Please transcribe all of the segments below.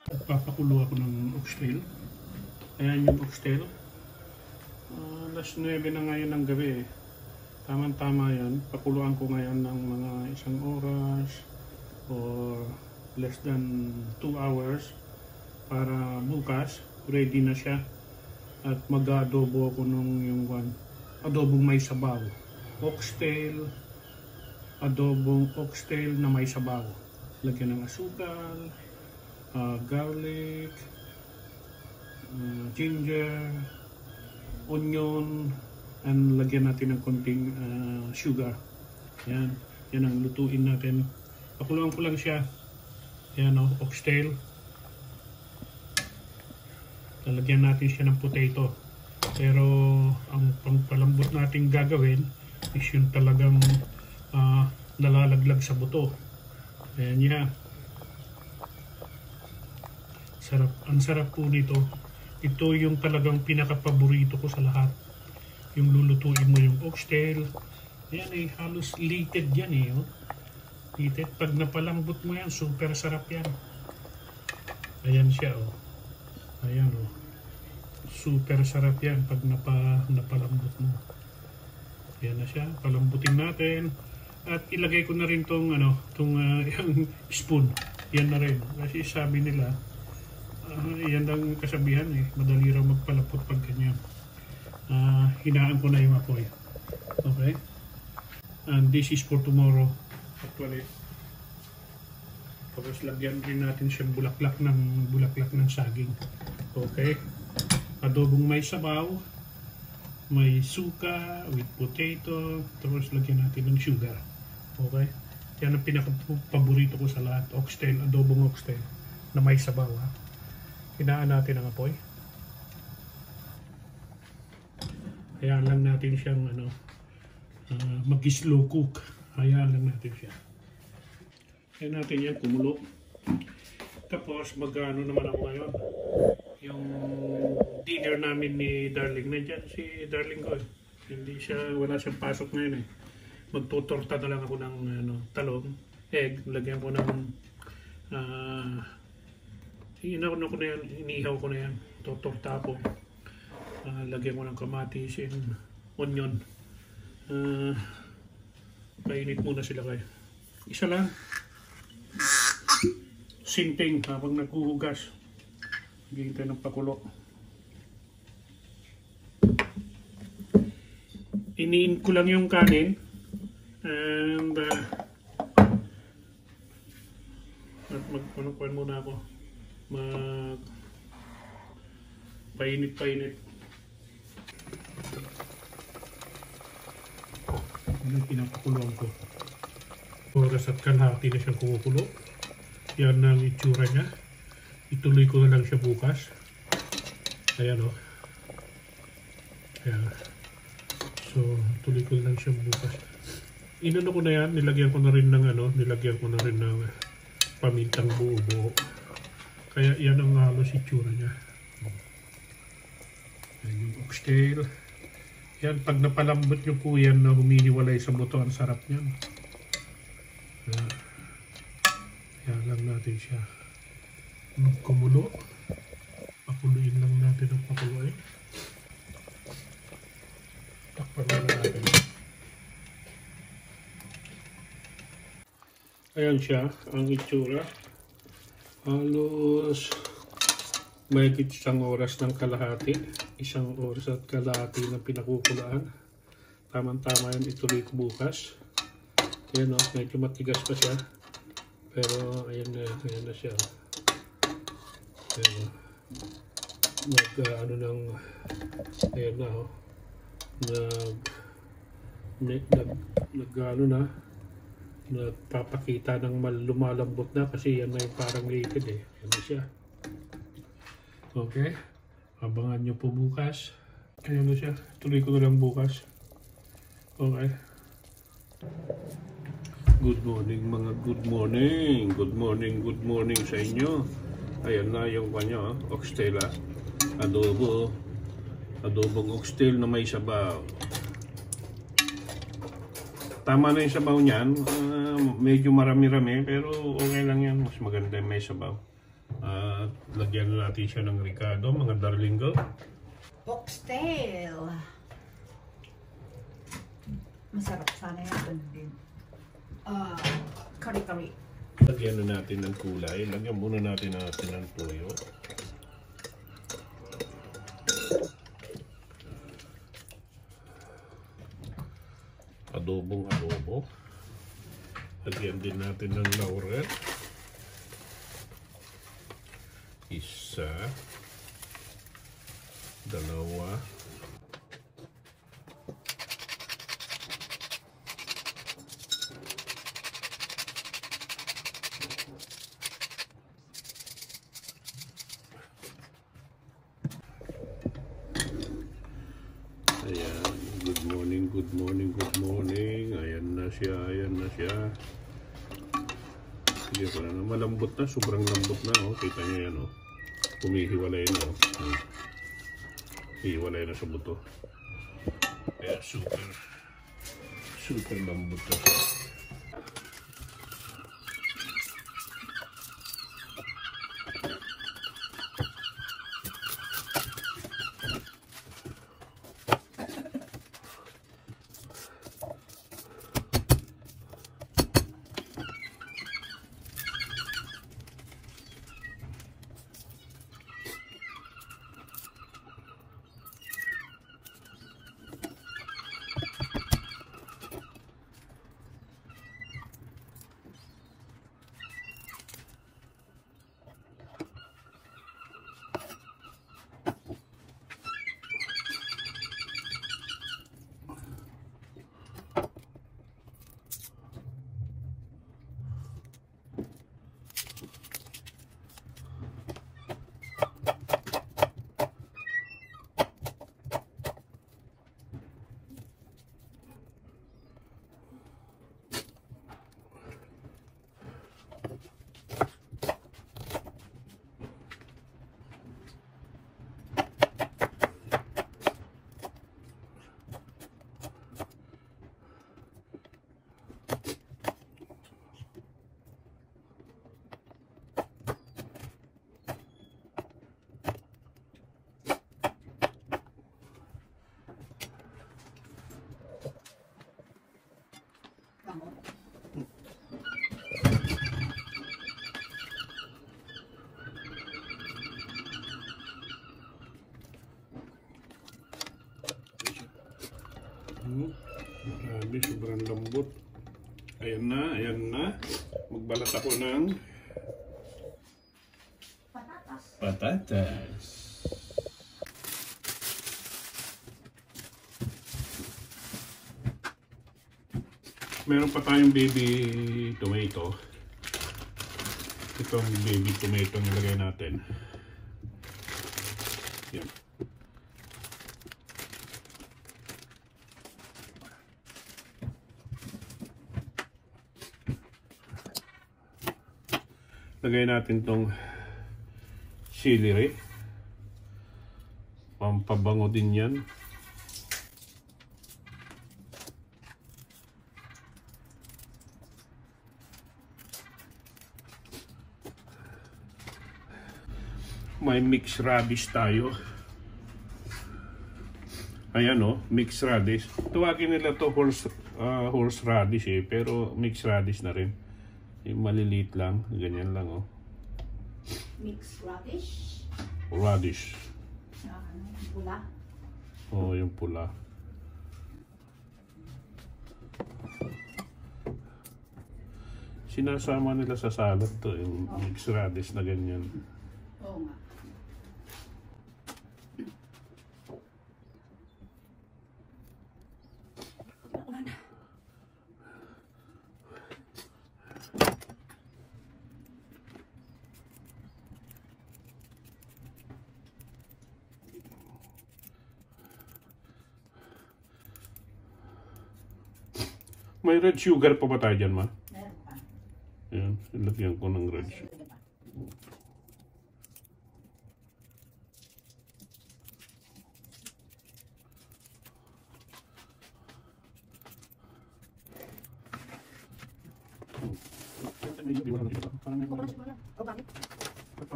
Papakulo ako ng oxtail. Ayan yung oxtail. Alas 9 na ngayon ng gabi. Tama yan. Pakuluan ko ngayon ng mga 1 oras or less than 2 hours para bukas ready na siya. At mag-adobo ako nung yung adobong may sabaw. Oxtail, adobong oxtail na may sabaw. Lagyan ng asukal, garlic, ginger, onion, and lagyan natin ng konting sugar. Yan ang lutuin natin. Pakuluan ko lang siya. Yan o, oxtail. Lalagyan natin siya ng potato. Pero ang pangpalambot natin gagawin is yung talagang nalalaglag sa buto. Ayan niya. Sarap. Ang sarap po nito. Ito yung talagang pinaka-paborito ko sa lahat. Yung lulutuin mo yung oxtail. Ayan eh, halos lated yan eh. Oh. Lated. Pag napalambot mo yan, super sarap yan. Ayan siya oh. Ayan oh. Super sarap yan pag napalambot mo. Ayan na siya. Palambutin natin. At ilagay ko na rin tong yung spoon. Yan na rin. Kasi sabi nila, yan lang kasabihan eh. Madali raw magpalapot pag ganyan. Hinaan ko na yung apoy. Okay? And this is for tomorrow. Actually. Tapos lagyan rin natin siyang bulaklak ng saging. Okay? Adobong may sabaw, may suka with potato, tapos lagyan natin ng sugar. Okay? Yan ang pinaka-paborito ko sa lahat. Oxtail, adobong oxtail na may sabaw. Ha? Hinaan natin ang apoy. Hayaan lang natin siyang mag-slow cook. Hayaan lang natin siya. Hayaan natin yan kumulo. Tapos mag-ano naman ako ngayon. Yung dinner namin ni Darling. Nandiyan si Darling ko eh. Wala siyang pasok ngayon eh. Magtutorta na lang ako ng talong, egg. Lagyan ko ng inihaw ko na yan. Tutorta ako. Lagyan ko ng kamatis and onion. Painit muna sila kayo. Isa lang. Sinting habang naghuhugas. Hintay ng pakulo. Iniin ko lang yung kanin. And magpanukuan muna ako. Painit. Ano pinapakuloan ko? Oras at kalahati na siyang kumukulo. Yan ang itsura niya. Ituloy ko na lang siya bukas. Ayan o. Ayan. So, tuloy ko na lang siya bukas. Inano ko na yan. Nilagyan ko na rin ng pamintang buo-buo. Kaya yan ang halos itsura niya. Ayan yung oxtail. Yan, pag napalambot nyo po yan na huminiwalay sa buto, ang sarap niyan. Ayan lang natin siya. Kumulo. Pakuluin lang natin ang pakuluin. Takpan na natin. Ayan siya, ang itsura. Halos mahigit 1 oras ng kalahati. 1 oras at kalahati ng pinakukulaan. Tama-tama yan, ituloy ko bukas. Ayan o, medyo matigas pa siya. Pero ayan na siya. Ayan na nagpapakita ng lumalambot na kasi yan na yung parang liquid eh. Yan na siya. Okay, abangan nyo po bukas. Ayan na siya, tuloy ko na lang bukas. Okay, good morning mga good morning sa inyo. Ayan na yung kanya, oxtail adobong oxtail na may sabaw. Tama na yung sabaw niyan, medyo marami-rami pero okay lang yan, mas maganda may sabaw. At lagyan natin siya ng ricado, mga darling ko. Oxtail. Masarap sana yan din. Kari-kari. Lagyan na natin ng kulay. Lagyan muna natin ng toyo. Adobo. Lagyan din natin ng laurel. Isa. Dalawa. Ayan, good morning. Ayan na siya. Sige ko na, malambot na, sobrang lambot na, oh. Kita niyo yan, oh. Humihiwalay na, oh. Hiwalay na sa buto. Kaya super lambot na. Grabe, sobrang lambot. Ayan na. Magbalat ako ng patatas. Meron pa tayong baby tomato. Itong baby tomato nilagay natin. Yan. Lagay natin tong celery. Pampabango din yan. May mixed radish tayo. Ayan, oh, mixed radish. Tuwagin nila to horse radish eh, pero mixed radish na rin. Yung maliliit lang, ganyan lang, oh. Mixed radish. Radish. Pula. Oh, yung pula. Sinasama nila sa salad to, yung mixed radish na ganyan. Oo nga. May red sugar pa ba tayo dyan, ma? Meron pa. Ayan, ilagyan ko ng red sugar.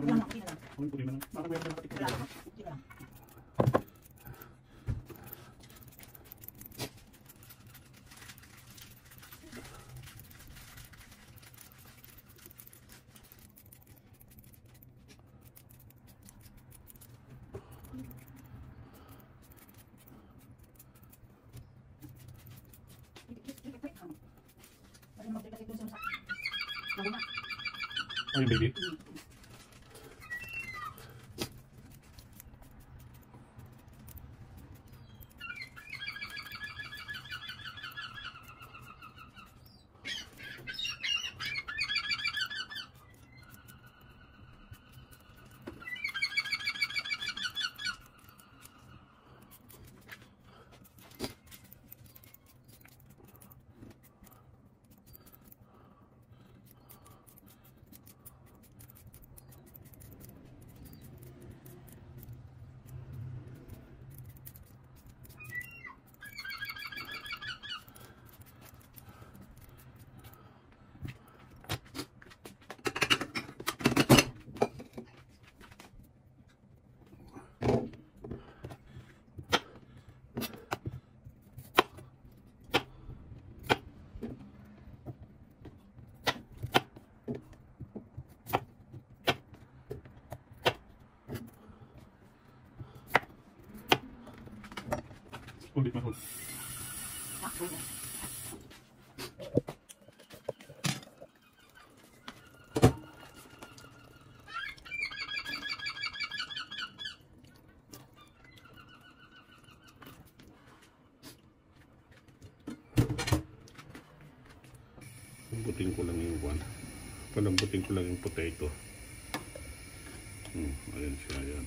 Wala na, okay na lang. Ang puti man. Baka meron ng patik. Wala na, okay lang. Ay, baby. Ulit mahal. Lambutin ko lang yung one. Palambutin ko lang yung potato. Ayan siya, ayan.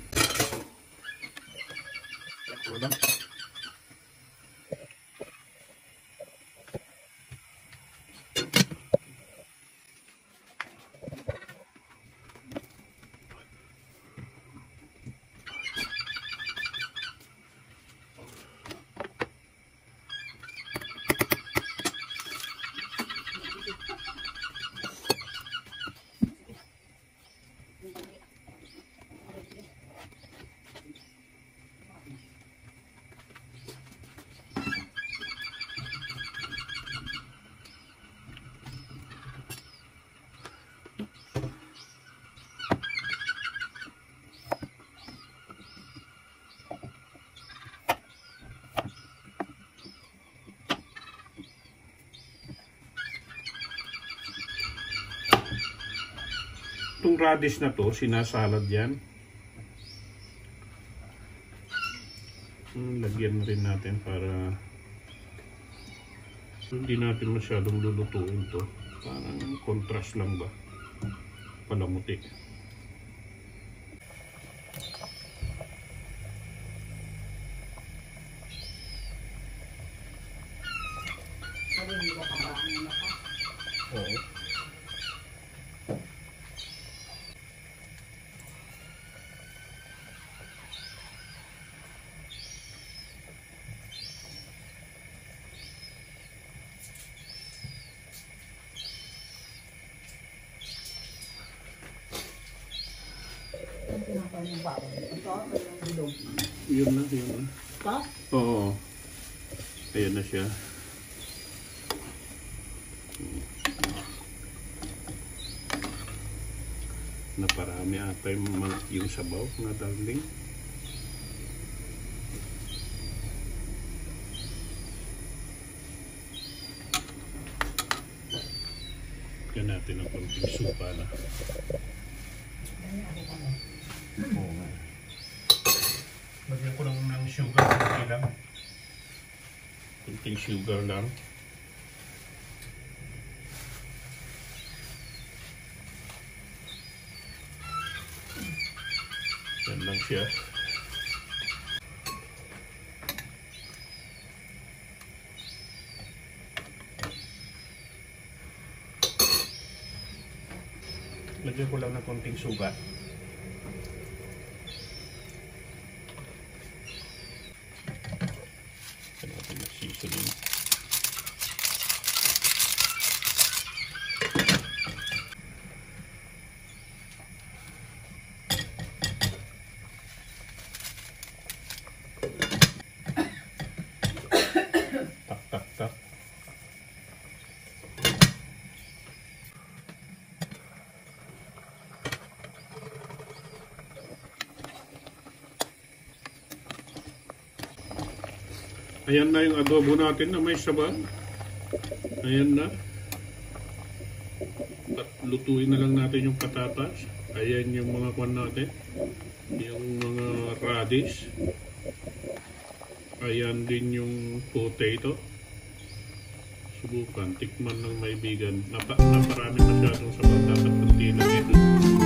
Wala. Itong radish na to, sinasalad yan. Lagyan na rin natin para hindi natin masyadong lulutuin to. Parang contrast lang ba? Palamuti. Oo. Yun na, yun na. Ito? Oo. Ayan na siya. Naparami ata yung sabaw na darling. Yan natin ang konting supa na. Oo nga. Lagyan ko lang ng sugar. Okay lang. Konting sugar lang. Yan lang siya. Lagyan ko lang ng konting sugar. Ito natin mag-seasoning. Ayan na yung adobo natin na may sabaw. Ayan na. At lutuin na lang natin yung patatas. Ayan yung mga kwan natin. Yung mga radish. Ayan din yung potato. Subukan, tikman ng maibigan. Naparami masyadong sabaw. Dapat kunti lang ito.